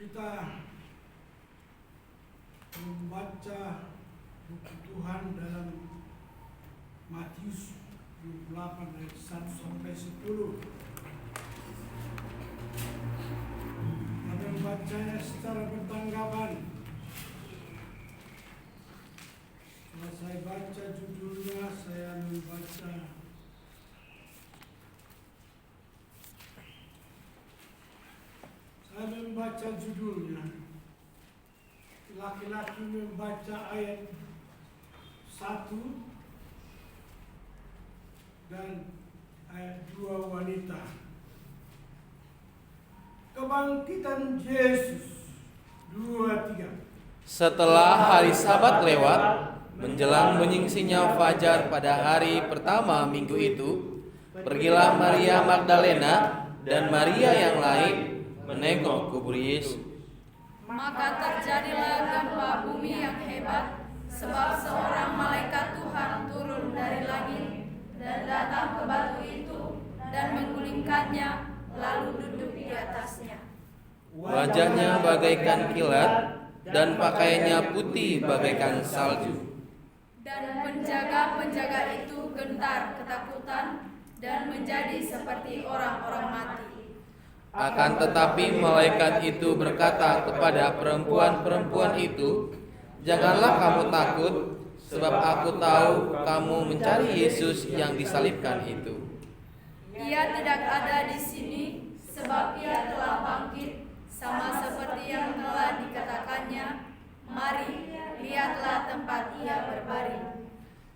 Kita membaca buku Tuhan dalam Matius 28 ayat 1 sampai 10. Kita membacanya secara bertanggapan. Setelah saya baca judulnya, saya membaca judulnya. Laki-laki membaca ayat 1 dan ayat 2 wanita. Kebangkitan Yesus 2-3. Setelah hari Sabat lewat, menjelang menyingsingnya fajar pada hari pertama minggu itu, pergilah Maria Magdalena dan Maria yang lain menengok kubur Yesus. Maka terjadilah gempa bumi yang hebat, sebab seorang malaikat Tuhan turun dari langit dan datang ke batu itu dan menggulingkannya, lalu duduk di atasnya. Wajahnya bagaikan kilat dan pakaiannya putih bagaikan salju. Dan penjaga-penjaga itu gentar ketakutan dan menjadi seperti orang-orang mati. Akan tetapi malaikat itu berkata kepada perempuan-perempuan itu, "Janganlah kamu takut, sebab aku tahu kamu mencari Yesus yang disalibkan itu. Ia tidak ada di sini, sebab ia telah bangkit, sama seperti yang telah dikatakannya. Mari, lihatlah tempat ia berbaring."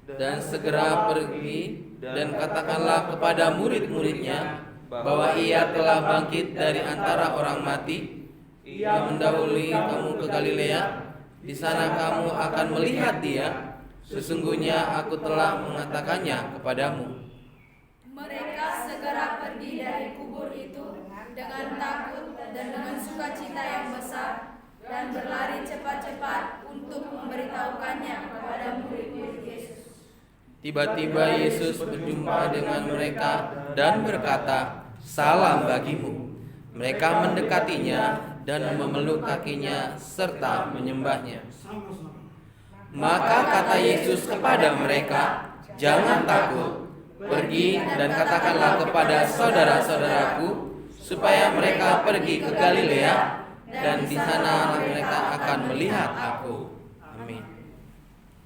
Dan segera pergi dan katakanlah kepada murid-muridnya bahwa ia telah bangkit dari antara orang mati. Ia mendahului kamu ke Galilea. Di sana kamu akan melihat dia. Sesungguhnya aku telah mengatakannya kepadamu. Mereka segera pergi dari kubur itu dengan takut dan dengan sukacita yang besar, dan berlari cepat-cepat untuk memberitahukannya kepada murid-murid Yesus. Tiba-tiba Yesus berjumpa dengan mereka dan berkata, "Salam bagimu." Mereka mendekatinya dan memeluk kakinya serta menyembahnya. Maka kata Yesus kepada mereka, "Jangan takut. Pergi dan katakanlah kepada saudara-saudaraku supaya mereka pergi ke Galilea, dan di sana mereka akan melihat aku." Amin.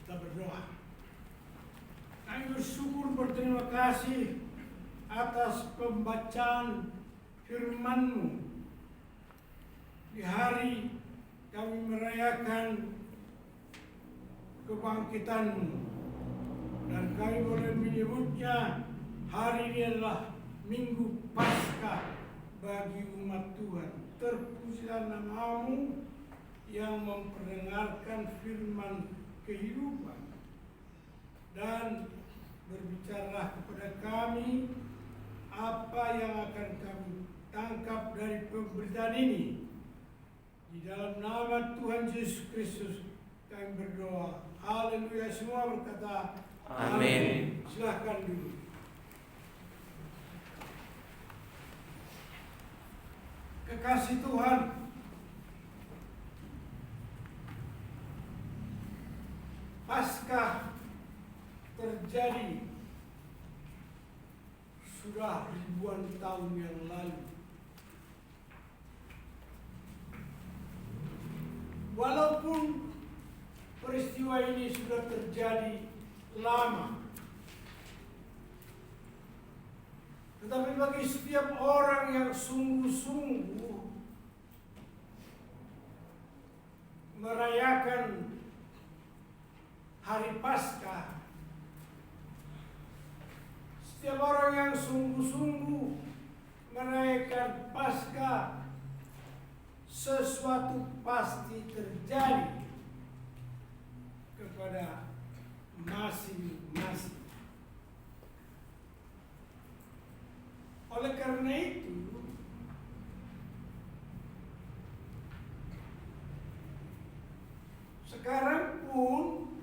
Kita berdoa. Kami bersyukur, berterima kasih atas pembacaan firman-Mu. Di hari kami merayakan kebangkitan-Mu, dan kami boleh menyebutnya hari ini adalah Minggu Paskah bagi umat Tuhan. Terpujilah nama-Mu yang memperdengarkan firman kehidupan, dan berbicaralah kepada kami apa yang akan kami tangkap dari pemberitaan ini. Di dalam nama Tuhan Yesus Kristus kami berdoa. Haleluya. Semua berkata Amin. Silahkan dulu. Kekasih Tuhan, Paskah terjadi sudah ribuan tahun yang lalu. Walaupun peristiwa ini sudah terjadi lama, tetapi bagi setiap orang yang sungguh-sungguh merayakan hari Paskah, setiap orang yang sungguh-sungguh merayakan Paskah, sesuatu pasti terjadi kepada masing-masing. Oleh karena itu, sekarang pun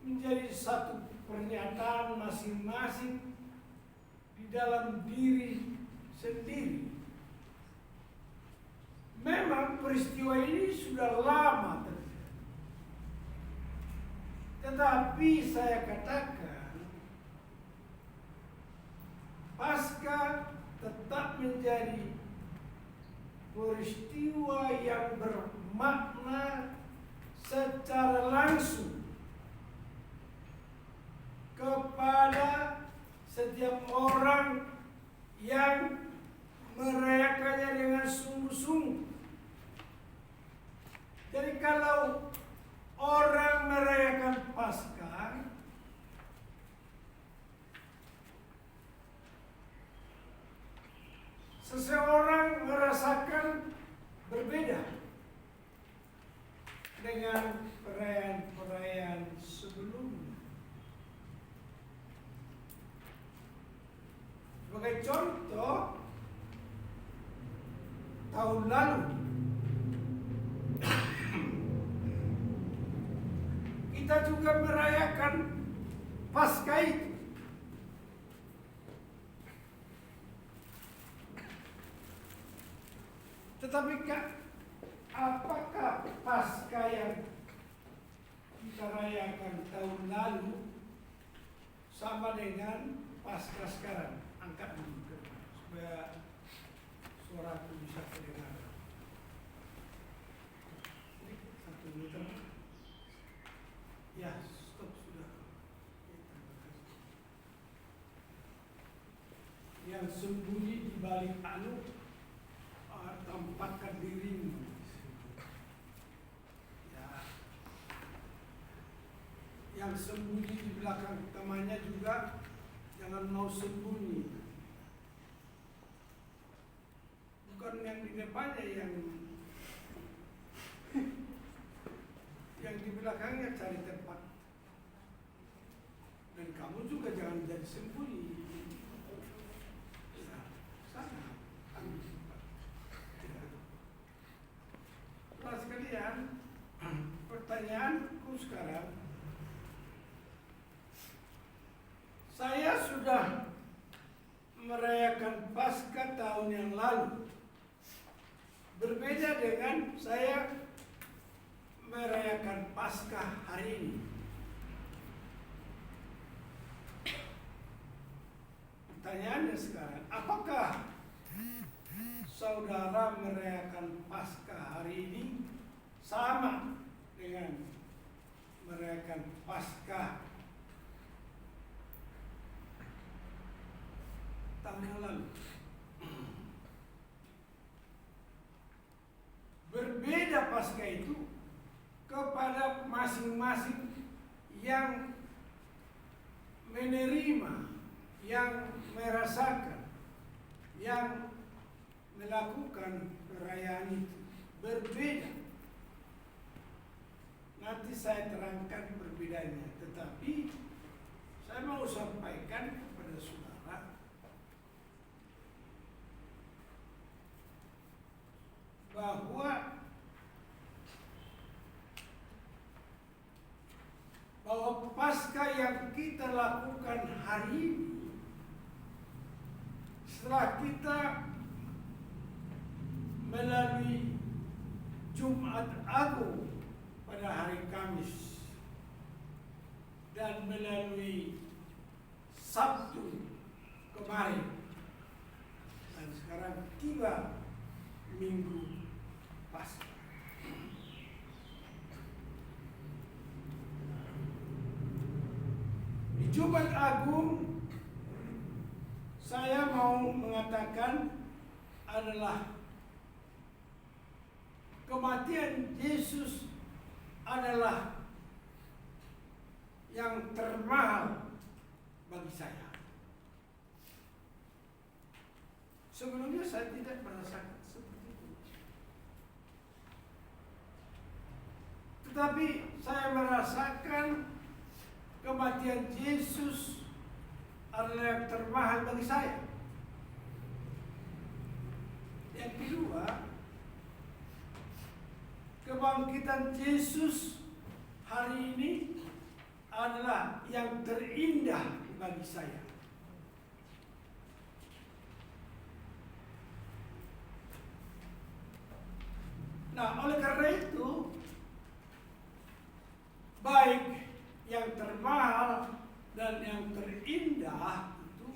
menjadi satu pernyataan masing-masing di dalam diri sendiri. peristiwa ini sudah lama terjadi. Tetapi saya katakan, Paskah tetap menjadi peristiwa yang bermakna secara langsung kepada setiap orang yang merayakannya dengan sungguh-sungguh. Jadi kalau orang merayakan Paskah, seseorang merasakan berbeda dengan perayaan-perayaan sebelumnya. Sebagai contoh, tahun lalu kita juga merayakan Paskah itu. Tetapi apakah Paskah yang kita rayakan tahun lalu sama dengan Paskah sekarang? Angkat dulu supaya suaraku bisa terdengar. Satu meter. Ya, stop sudah. Yang sembunyi di balik anu, tampakkan dirimu. Ya. Yang sembunyi di belakang temannya juga jangan mau sembunyi. Bukan yang di depannya yang di belakangnya cari tempat. Dan kamu juga jangan jadi sembunyi. Ya, sana. Nah sekalian, pertanyaanku sekarang, saya sudah merayakan Paskah tahun yang lalu. Berbeda dengan saya merayakan Paskah hari ini. Pertanyaannya sekarang, apakah saudara merayakan Paskah hari ini sama dengan merayakan Paskah tahun yang lalu? Berbeda Paskah itu kepada masing-masing yang menerima, yang merasakan, yang melakukan perayaan itu berbeda. Nanti saya terangkan perbedaannya, tetapi saya mau sampaikan kepada saudara bahwa Paskah yang kita lakukan hari ini, setelah kita melalui Jumat Agung pada hari Kamis dan melalui Sabtu kemarin, dan sekarang tiba Minggu Paskah. Di Jumat Agung saya mau mengatakan adalah kematian Yesus adalah yang termahal bagi saya. Sebelumnya saya tidak merasakan seperti itu. Tetapi saya merasakan kematian Yesus adalah yang termahal bagi saya. Yang kedua, kebangkitan Yesus hari ini adalah yang terindah bagi saya. Nah, oleh karena itu, baik yang termahal dan yang terindah itu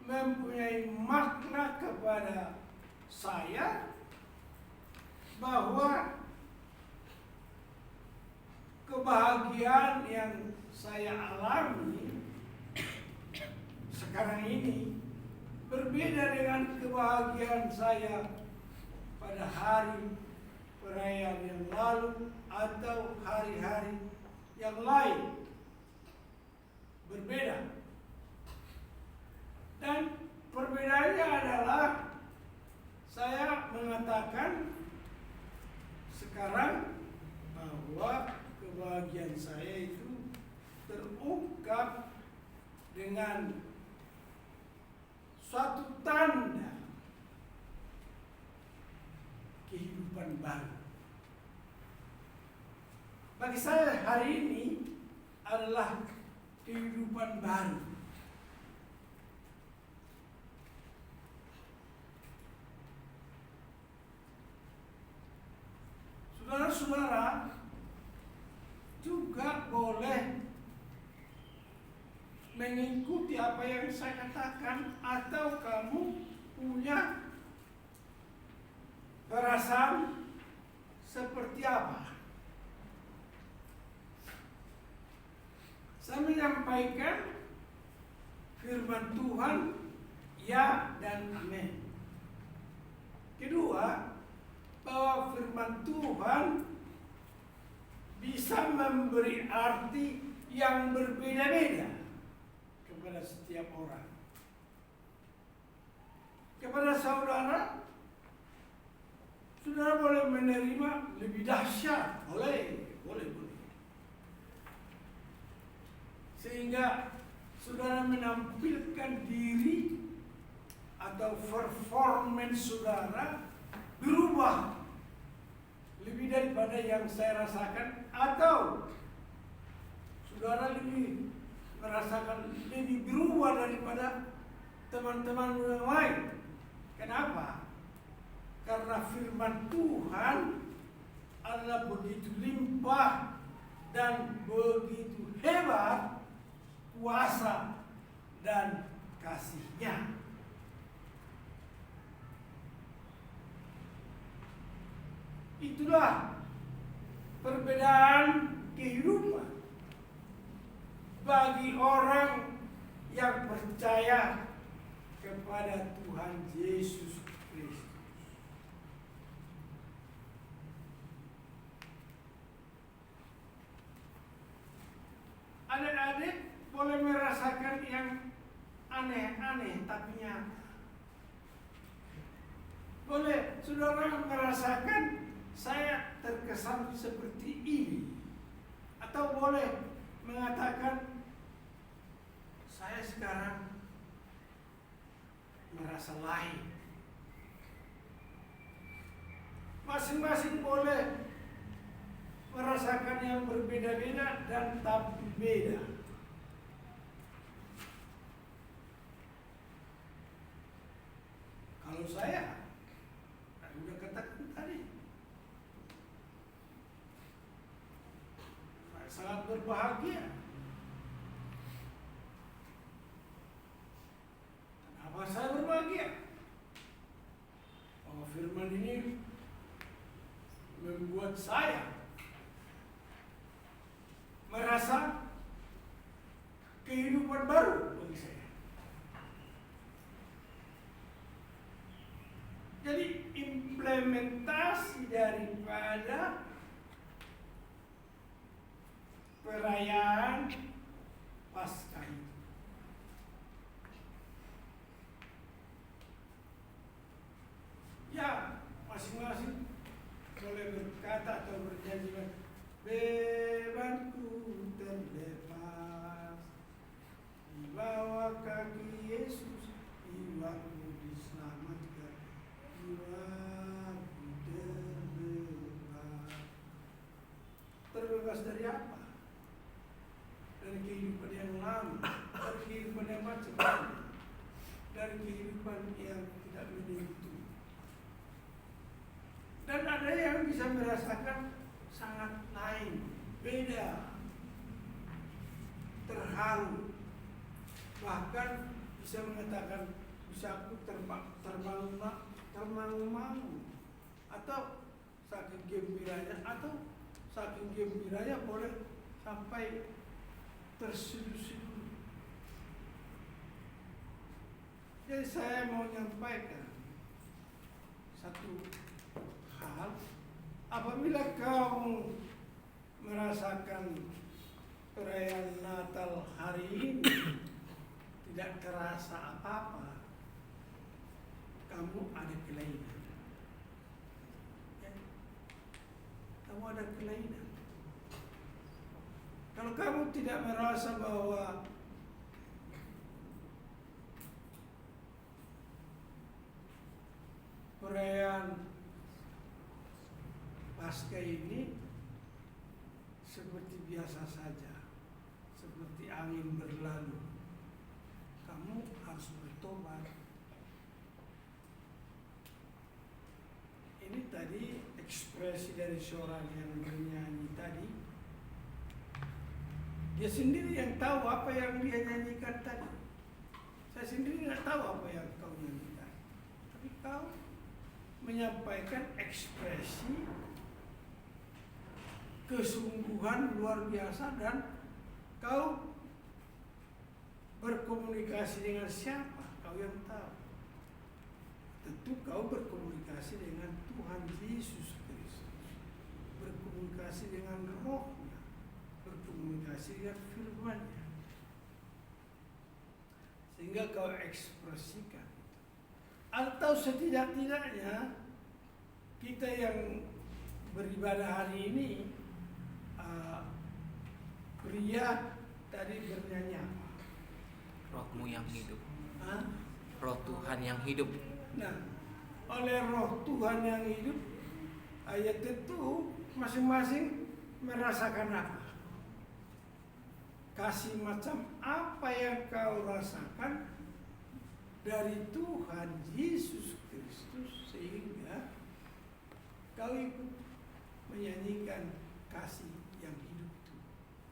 mempunyai makna kepada saya bahwa kebahagiaan yang saya alami sekarang ini berbeda dengan kebahagiaan saya pada hari perayaan yang lalu atau hari-hari yang lain. Berbeda. Dan perbedaannya adalah saya mengatakan sekarang bahwa kebahagiaan saya itu terungkap dengan suatu tanda kehidupan baru. Bagi saya hari ini adalah kehidupan baru. Saudara-saudara juga boleh mengikuti apa yang saya katakan, atau kamu punya perasaan seperti apa. Saya menyampaikan firman Tuhan, ya dan amin. Kedua, bahwa firman Tuhan bisa memberi arti yang berbeda-beda kepada setiap orang. Kepada saudara, saudara boleh menerima lebih dahsyat, boleh. Sehingga saudara menampilkan diri atau performance saudara berubah lebih daripada yang saya rasakan, atau saudara lebih merasakan lebih berubah daripada teman-teman yang lain. Kenapa? Karena firman Tuhan adalah begitu limpah dan begitu hebat kuasa dan kasih-Nya. Itulah perbedaan kehidupan bagi orang yang percaya kepada Tuhan Yesus Kristus. Adik-adik boleh merasakan yang aneh-aneh tapi nyata. Boleh saudara merasakan saya terkesan seperti ini, atau boleh mengatakan saya sekarang merasa lain. Masing-masing boleh merasakan yang berbeda-beda dan tapi beda. Kalau saya sudah katakan tadi, saya sangat berbahagia. Kenapa saya berbahagia? Oh, firman ini membuat saya merasa kehidupan baru bagi saya. Jadi implementasi daripada perayaan Paskah itu. Ya, masing-masing boleh berkata atau berjanji, bebanku terlepas di bawah kaki Yesus, jiwaku diselamatkan, jiwaku terbebas. Terbebas dari apa? Dari kehidupan yang lama, dari kehidupan yang macam-macam, dari kehidupan yang tidak menentu. Dan ada yang bisa merasakan sangat lain, beda, terharu, bahkan bisa mengatakan bisa aku termangu-mangu, atau saking gembiranya boleh sampai terseduh-seduh. Jadi saya mau menyampaikan satu hal, apabila kamu merasakan perayaan Natal hari ini tidak terasa apa-apa, kamu ada kelainan. Ya, kamu ada kelainan. Kalau kamu tidak merasa bahwa perayaan Paskah ini seperti biasa saja, seperti angin berlalu, kamu harus bertobat. Ini tadi ekspresi dari seorang yang bernyanyi tadi. Dia sendiri yang tahu apa yang dia nyanyikan tadi. Saya sendiri nggak tahu apa yang kau nyanyikan, tapi kau menyampaikan ekspresi kesungguhan luar biasa, dan kau berkomunikasi dengan siapa? Kau yang tahu. Tentu kau berkomunikasi dengan Tuhan Yesus Kristus, berkomunikasi dengan Roh-Nya, berkomunikasi dengan firman-Nya, sehingga kau ekspresikan. Atau setidak-tidaknya kita yang beribadah hari ini, pria tadi bernyanyi apa? Rohmu yang hidup. Hah? Roh Tuhan yang hidup. Nah, oleh Roh Tuhan yang hidup, ayat itu masing-masing merasakan apa? Kasih macam apa yang kau rasakan dari Tuhan Yesus Kristus, sehingga kau ikut menyanyikan kasih yang hidup itu.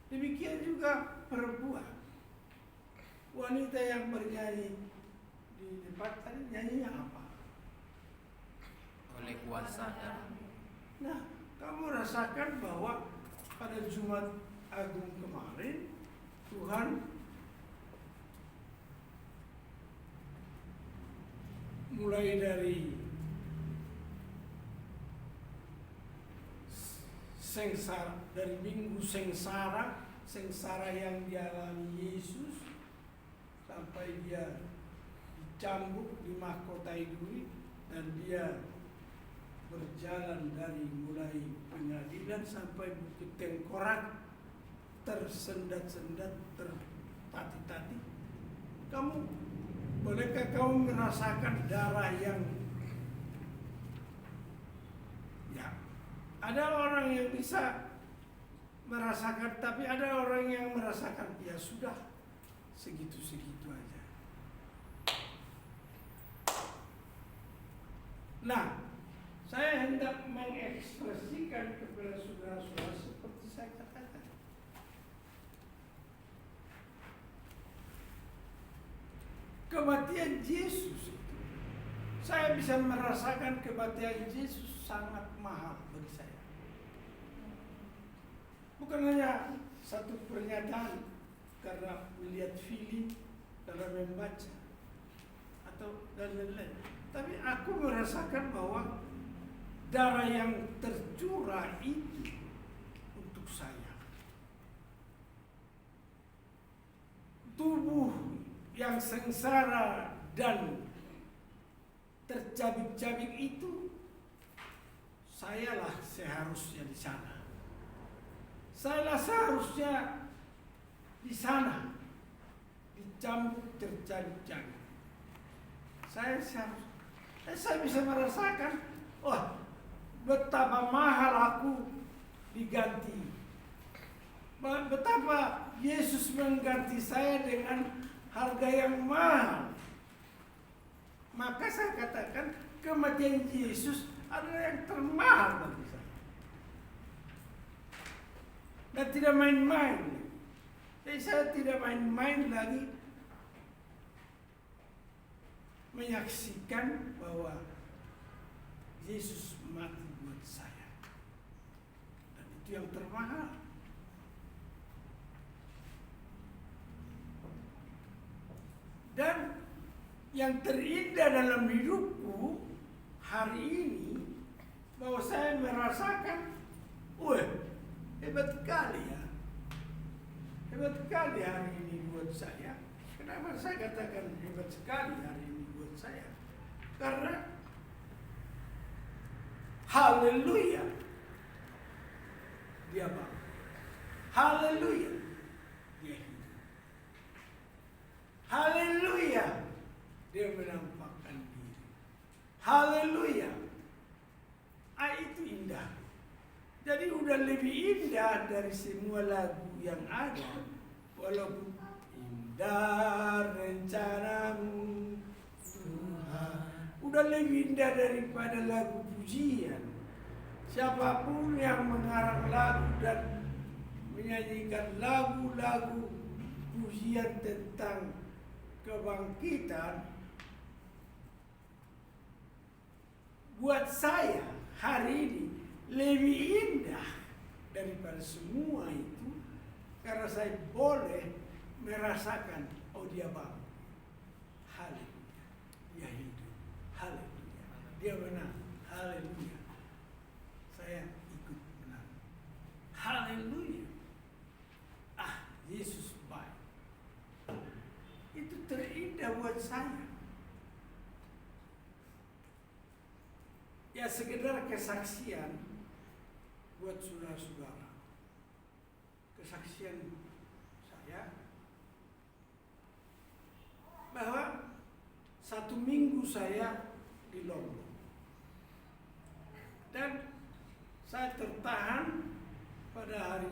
Demikian juga perempuan, wanita yang bernyanyi di depan tadi, nyanyinya apa? Oleh kuasa darah. Nah, kamu rasakan bahwa pada Jumat Agung kemarin Tuhan mulai dari sengsara, dari minggu sengsara yang dialami Yesus, sampai dia dicambuk, dimahkotai duri, dan dia berjalan dari mulai pengadilan sampai Bukit Tengkorak, tersendat-sendat, tertati-tati. Bolehkah kamu merasakan darah yang, ya, ada orang yang bisa merasakan, tapi ada orang yang merasakan ya sudah segitu-segitu aja. Nah, saya hendak mengekspresikan kepada saudara-saudara seperti saya katakan. Kematian Yesus itu, saya bisa merasakan kematian Yesus sangat mahal bagi saya. Bukan hanya satu pernyataan karena melihat film, karena membaca, atau dan lain-lain. Tapi aku merasakan bahwa darah yang tercurah itu untuk saya, tubuh yang sengsara dan tercabik-cabik itu, sayalah seharusnya di sana. Sayalah seharusnya di sana, dicambuk, tercabik-cabik. Saya bisa merasakan, wah, betapa mahal aku diganti. Betapa Yesus mengganti saya dengan harga yang mahal. Maka saya katakan kematian Yesus adalah yang termahal bagi saya. Dan tidak main-main. Jadi saya tidak main-main lagi menyaksikan bahwa Yesus mati buat saya. Dan itu yang termahal. Dan yang terindah dalam hidupku hari ini, bahwa saya merasakan, hebat sekali ya. Hebat sekali hari ini buat saya. Kenapa saya katakan hebat sekali hari ini buat saya? Karena haleluya, dia bang. Haleluya, dia hidup. Haleluya, dia menampakkan diri. Haleluya, itu indah. Jadi udah lebih indah dari semua lagu yang ada. Walaupun indah rencanamu Tuhan, udah lebih indah daripada lagu pujian. Siapapun yang mengarang lagu dan menyanyikan lagu-lagu pujian tentang kebangkitan, buat saya hari ini lebih indah daripada semua itu, karena saya boleh merasakan, dia bangun, haleluya, dia hidup, haleluya, dia menang, haleluya, saya ikut menang, haleluya, Yesus baik, itu terindah buat saya. Ya sekedar kesaksian buat saudara-saudara. Kesaksian saya bahwa 1 minggu saya di Lombok dan saya tertahan pada hari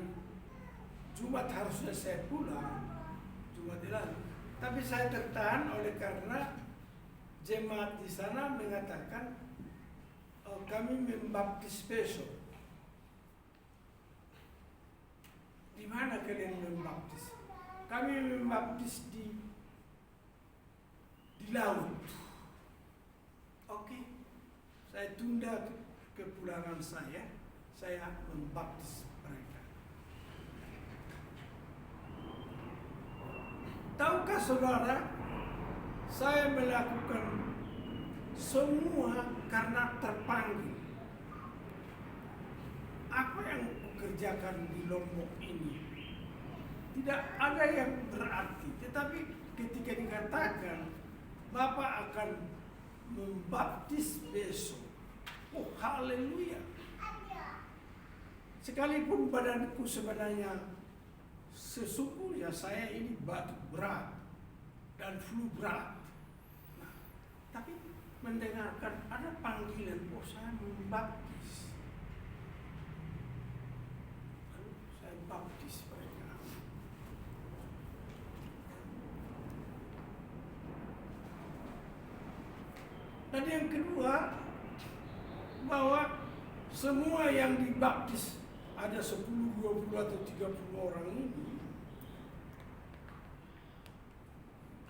Jumat, harusnya saya pulang Jumat lalu, tapi saya tertahan oleh karena jemaat di sana mengatakan kami membaptis besok. Di mana kalian membaptis? Kami membaptis di laut. Oke, saya tunda kepulangan saya membaptis mereka. Tahukah saudara, saya melakukan semua karena terpanggil. Apa yang kukerjakan di Lombok ini tidak ada yang berarti, tetapi ketika dikatakan Bapak akan membaptis besok, haleluya. Sekalipun badanku sebenarnya sesungguhnya saya ini batuk berat dan flu berat, tapi mendengarkan ada panggilan, saya membaptis, lalu saya baptis mereka. Dan yang kedua, bahwa semua yang dibaptis, ada 10, 20 atau 30 orang ini,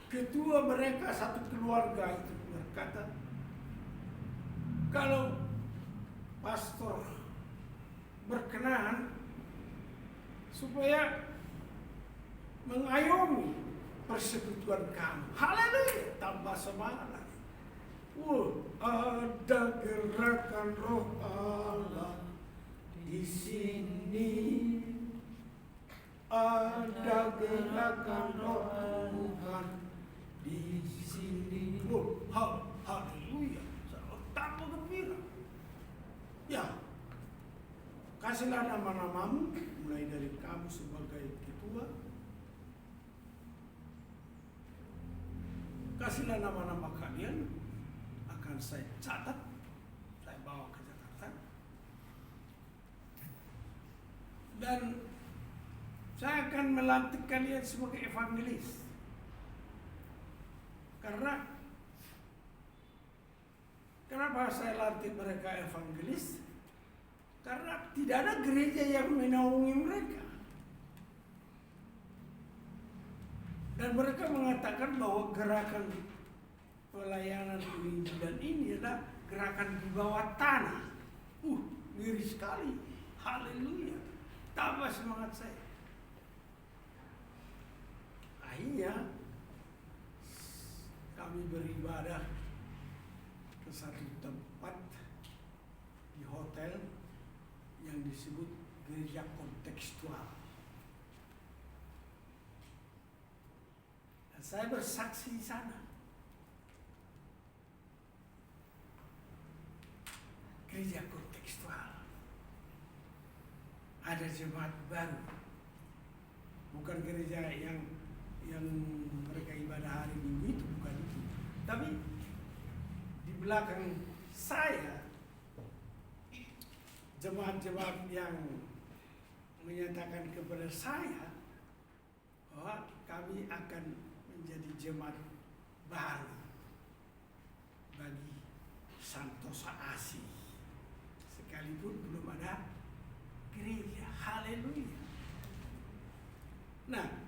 ketua mereka satu keluarga itu berkata, kalau pastor berkenan supaya mengayomi persekutuan kamu, haleluya, tambah semangat lagi. Ada gerakan Roh Allah di sini, ada gerakan Roh Tuhan di sini. Haleluya, tambah gembira. Ya, kasihlah nama-namamu, mulai dari kamu sebagai ketua, kasihlah nama-nama kalian, akan saya catat, saya bawa ke Jakarta, dan saya akan melantik kalian sebagai evangelis. Kenapa saya lantik mereka evangelis? Karena tidak ada gereja yang menaungi mereka. Dan mereka mengatakan bahwa gerakan pelayanan penginjilan ini adalah gerakan di bawah tanah. Ngeri sekali. Haleluya. Tambah semangat saya. Akhirnya kami beribadah ke satu tempat di hotel yang disebut gereja kontekstual. Dan saya bersaksi di sana. Gereja kontekstual. Ada jemaat baru. Bukan gereja yang mereka ibadah hari Minggu itu, bukan itu. Tapi di belakang saya jemaat-jemaat yang menyatakan kepada saya bahwa kami akan menjadi jemaat baru bagi Santosa Asih, sekalipun belum ada gereja. Haleluya. Nah,